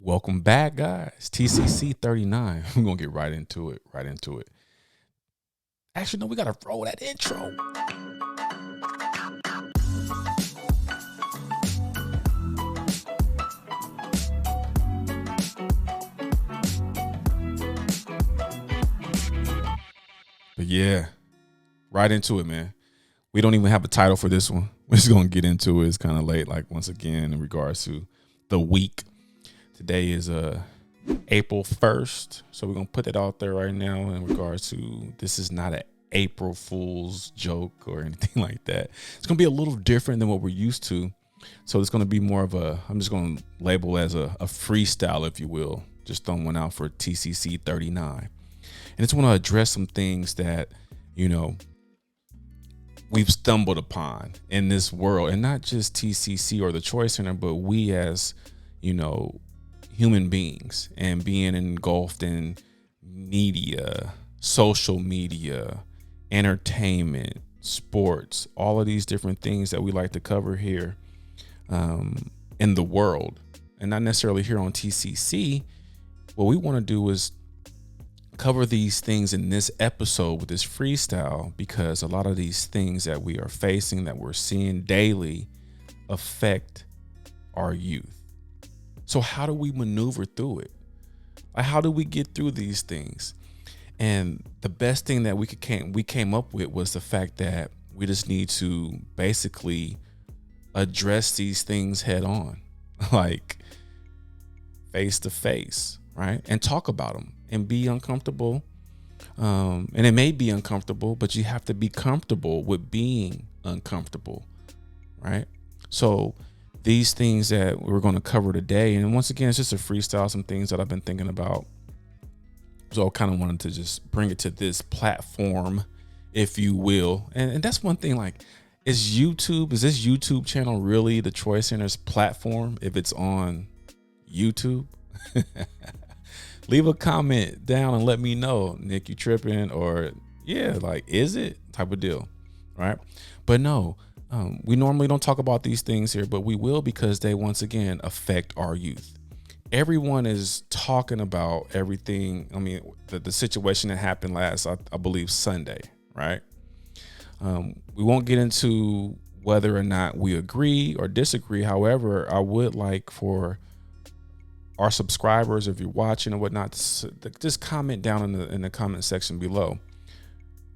Welcome back, guys. TCC 39. We're gonna get right into it. Actually, no, we gotta roll that intro. But yeah, right into it, man. We don't even have a title for this one. We're just gonna get into it. It's kind of late, like once again, in regards to the week. Today is April 1st. So we're gonna put that out there right now in regards to this is not an April Fool's joke or anything like that. It's gonna be a little different than what we're used to. So it's gonna be more of I'm just gonna label as a freestyle, if you will. Just throwing one out for TCC 39. And I just want to address some things that, we've stumbled upon in this world, and not just TCC or the Choice Center, but we as, human beings, and being engulfed in media, social media, entertainment, sports, all of these different things that we like to cover here in the world, and not necessarily here on TCC. What we want to do is cover these things in this episode with this freestyle, because a lot of these things that we are facing, that we're seeing daily, affect our youth. So how do we maneuver through it? Like, how do we get through these things? And the best thing that we came up with was the fact that we just need to basically address these things head on, like face to face, right? And talk about them and be uncomfortable. And it may be uncomfortable, but you have to be comfortable with being uncomfortable, right? So these things that we're going to cover today, and once again, it's just a freestyle, some things that I've been thinking about. So I kind of wanted to just bring it to this platform, if you will. And that's one thing, like, is this YouTube channel really the Choice Center's platform if it's on YouTube? Leave a comment down and let me know, Nick, you tripping, or yeah, like, is it type of deal, right? But no, we normally don't talk about these things here, but we will, because they once again affect our youth. Everyone is talking about everything. I mean, the situation that happened last, I believe, Sunday, right? We won't get into whether or not we agree or disagree. However, I would like for our subscribers, if you're watching or whatnot, just comment down in the comment section below.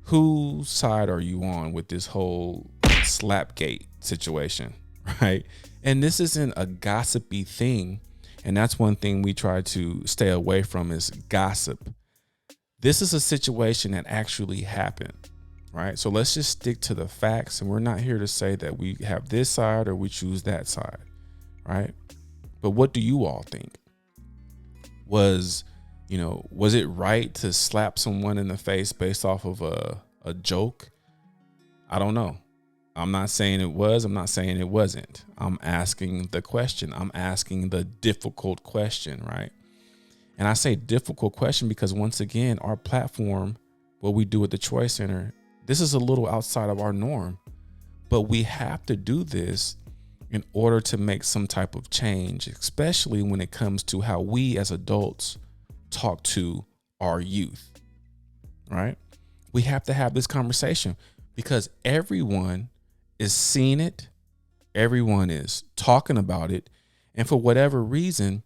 Whose side are you on with this whole Slapgate situation, right? And this isn't a gossipy thing, and that's one thing we try to stay away from, is gossip. This is a situation that actually happened, right? So let's just stick to the facts, and we're not here to say that we have this side or we choose that side, right? But what do you all think? Was it right to slap someone in the face based off of a joke? I don't know. I'm not saying it was. I'm not saying it wasn't. I'm asking the question. I'm asking the difficult question, right? And I say difficult question because, once again, our platform, what we do at the Choice Center, this is a little outside of our norm, but we have to do this in order to make some type of change, especially when it comes to how we as adults talk to our youth, right? We have to have this conversation because everyone is seeing it. Everyone is talking about it. And for whatever reason,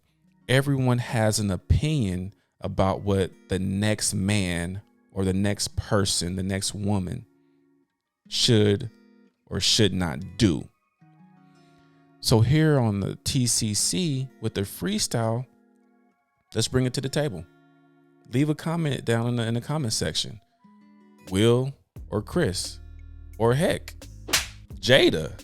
everyone has an opinion about what the next man or the next person, the next woman should or should not do. So here on the TCC with the freestyle, let's bring it to the table. Leave a comment down in the comment section. Will or Chris, or heck, Jada.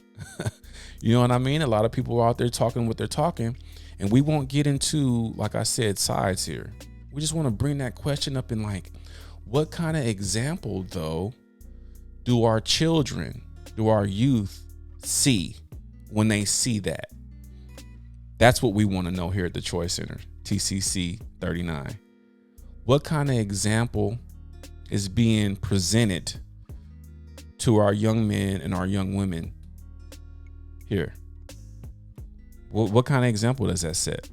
You know what I mean? A lot of people are out there talking what they're talking, and we won't get into, like I said, sides here. We just want to bring that question up in, like, what kind of example, though, do our children, do our youth see when they see that? That's what we want to know here at the Choice Center, TCC 39. What kind of example is being presented to our young men and our young women here? What kind of example does that set?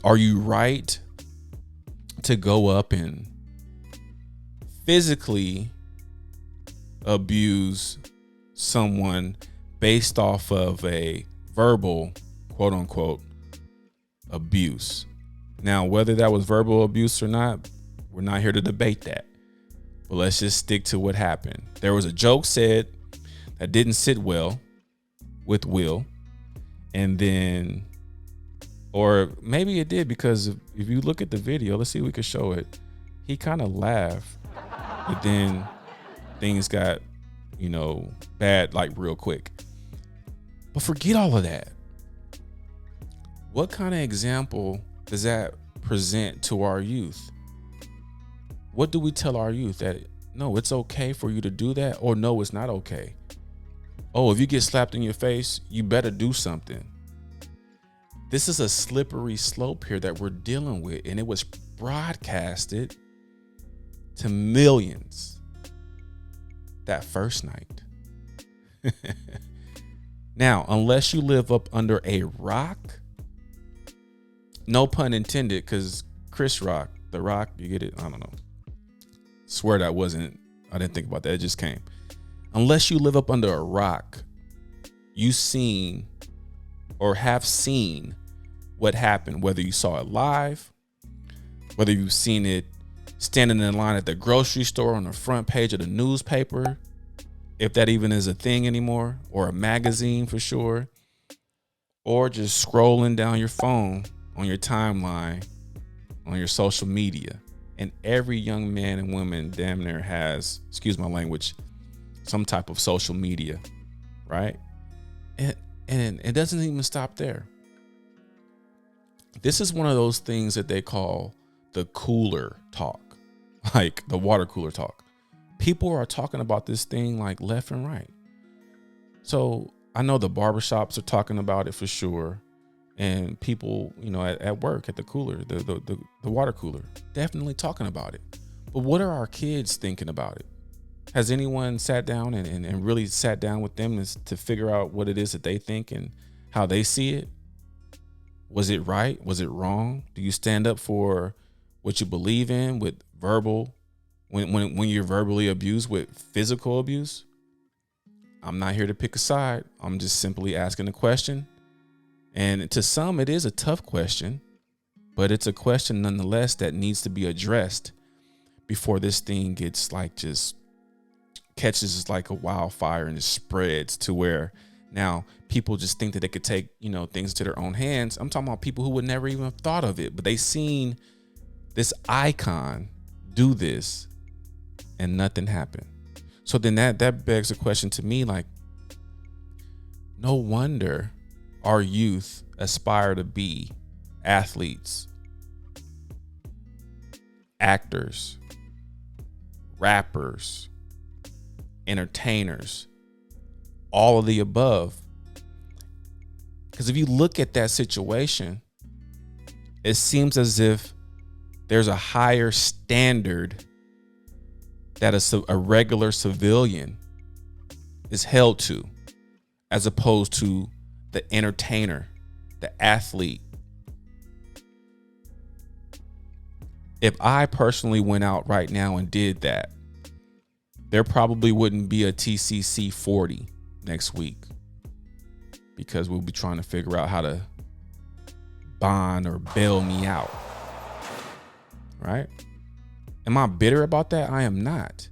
Are you right to go up and physically abuse someone based off of a verbal, quote unquote, abuse? Now, whether that was verbal abuse or not, we're not here to debate that. But let's just stick to what happened. There was a joke said that didn't sit well with Will. And then, or maybe it did, because if you look at the video, let's see if we can show it. He kind of laughed, but then things got, bad like real quick. But forget all of that. What kind of example does that present to our youth? What do we tell our youth? That no, it's okay for you to do that, or no, it's not okay? Oh, if you get slapped in your face, you better do something. This is a slippery slope here that we're dealing with, and it was broadcasted to millions that first night. Now, unless you live up under a rock, no pun intended, because Chris Rock, The Rock, you get it? I don't know. Swear I didn't think about that. It just came. Unless you live up under a rock, you've seen or have seen what happened, whether you saw it live, whether you've seen it standing in line at the grocery store on the front page of the newspaper, if that even is a thing anymore, or a magazine for sure, or just scrolling down your phone on your timeline, on your social media. And every young man and woman damn near has, excuse my language, some type of social media, right? And it doesn't even stop there. This is one of those things that they call the cooler talk, like the water cooler talk. People are talking about this thing like left and right. So I know the barbershops are talking about it for sure. And people, at work, at the cooler, the water cooler, definitely talking about it. But what are our kids thinking about it? Has anyone sat down and really sat down with them to figure out what it is that they think and how they see it? Was it right? Was it wrong? Do you stand up for what you believe in with verbal, when you're verbally abused with physical abuse? I'm not here to pick a side. I'm just simply asking a question. And to some, it is a tough question, but it's a question nonetheless that needs to be addressed before this thing gets just catches like a wildfire and it spreads to where now people just think that they could take, things to their own hands. I'm talking about people who would never even have thought of it, but they seen this icon do this and nothing happened. So then that begs a question to me, like, no wonder our youth aspire to be athletes, actors, rappers, entertainers, all of the above. Because if you look at that situation, it seems as if there's a higher standard that a regular civilian is held to, as opposed to the entertainer, the athlete. If I personally went out right now and did that, there probably wouldn't be a TCC 40 next week, because we'll be trying to figure out how to bond or bail me out. Right? Am I bitter about that? I am not.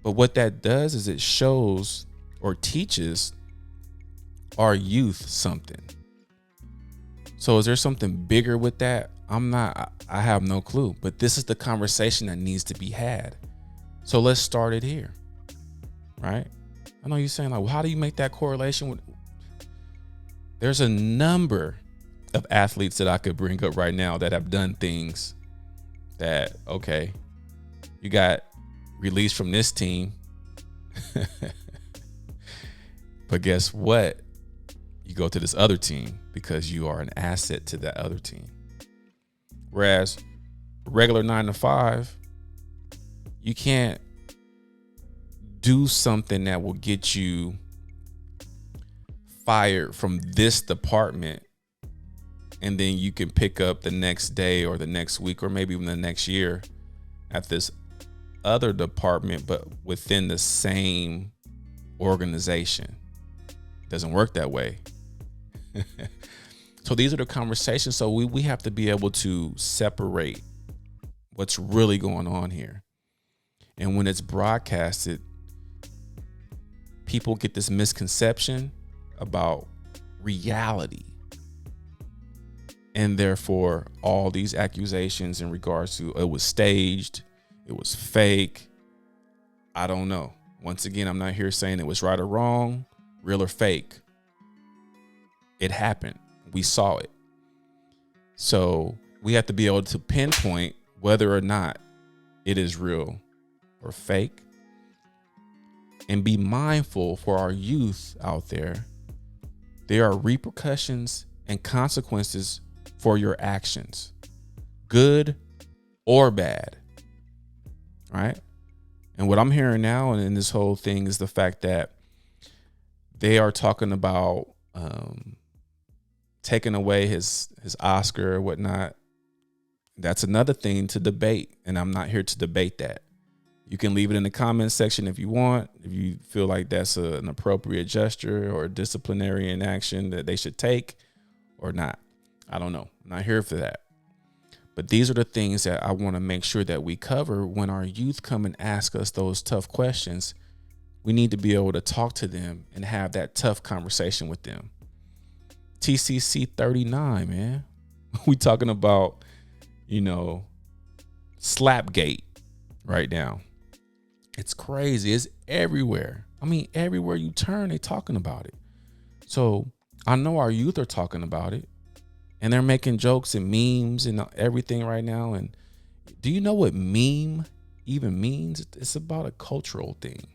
But what that does is it shows or teaches our youth something. So is there something bigger with that? I have no clue, but this is the conversation that needs to be had. So let's start it here, right? I know you're saying, like, well, how do you make that correlation with? There's a number of athletes that I could bring up right now that have done things that, okay, you got released from this team, but guess what? You go to this other team because you are an asset to that other team. Whereas regular 9 to 5, you can't do something that will get you fired from this department and then you can pick up the next day or the next week or maybe even the next year at this other department, but within the same organization. It doesn't work that way. So these are the conversations. So we have to be able to separate what's really going on here. And when it's broadcasted, people get this misconception about reality. And therefore, all these accusations in regards to it was staged, it was fake. I don't know. Once again, I'm not here saying it was right or wrong, real or fake. It happened. We saw it. So we have to be able to pinpoint whether or not it is real or fake, and be mindful for our youth out there. There are repercussions and consequences for your actions, good or bad. Right? And what I'm hearing now and in this whole thing is the fact that they are talking about taking away his Oscar or whatnot. That's another thing to debate, and I'm not here to debate that. You can leave it in the comments section if you want, if you feel like that's an appropriate gesture or disciplinary inaction that they should take or not. I don't know. I'm not here for that. But these are the things that I want to make sure that we cover when our youth come and ask us those tough questions. We need to be able to talk to them and have that tough conversation with them. TCC 39, man. We talking about, Slapgate right now. It's crazy. It's everywhere. I mean, everywhere you turn, they're talking about it. So I know our youth are talking about it, and they're making jokes and memes and everything right now. And do you know what meme even means? It's about a cultural thing.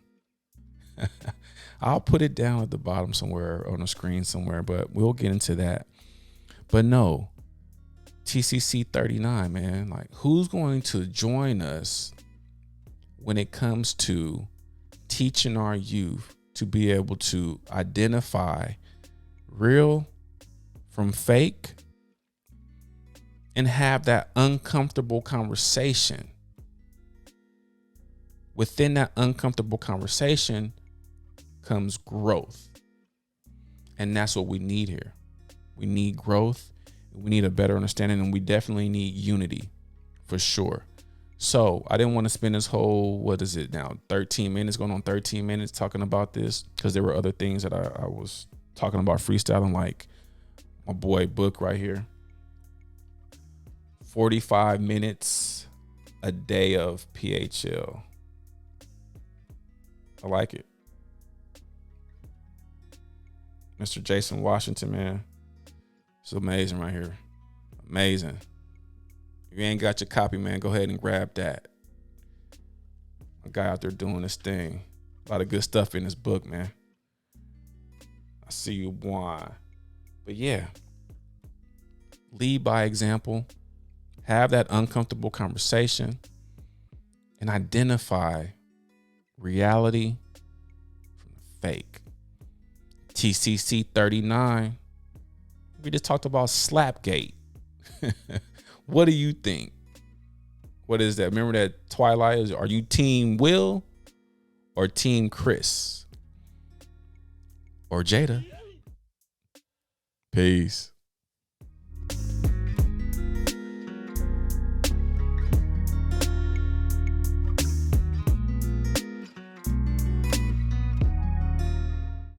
I'll put it down at the bottom somewhere on the screen somewhere, but we'll get into that. But no, TCC 39, man, like who's going to join us when it comes to teaching our youth to be able to identify real from fake and have that uncomfortable conversation? Within that uncomfortable conversation comes growth. And that's what we need here. We need growth. We need a better understanding, and we definitely need unity for sure. So I didn't want to spend this whole, 13 minutes, going on 13 minutes talking about this, because there were other things that I was talking about freestyling, like my boy Book right here. 45 minutes a day of PHL. I like it. Mr. Jason Washington, man. It's amazing right here. Amazing. If you ain't got your copy, man, go ahead and grab that. A guy out there doing this thing. A lot of good stuff in this book, man. I see you, boy. But yeah, lead by example. Have that uncomfortable conversation and identify reality from the fake. TCC 39. We just talked about Slapgate. What do you think? What is that? Remember that Twilight? Are you Team Will or Team Chris? Or Jada? Peace.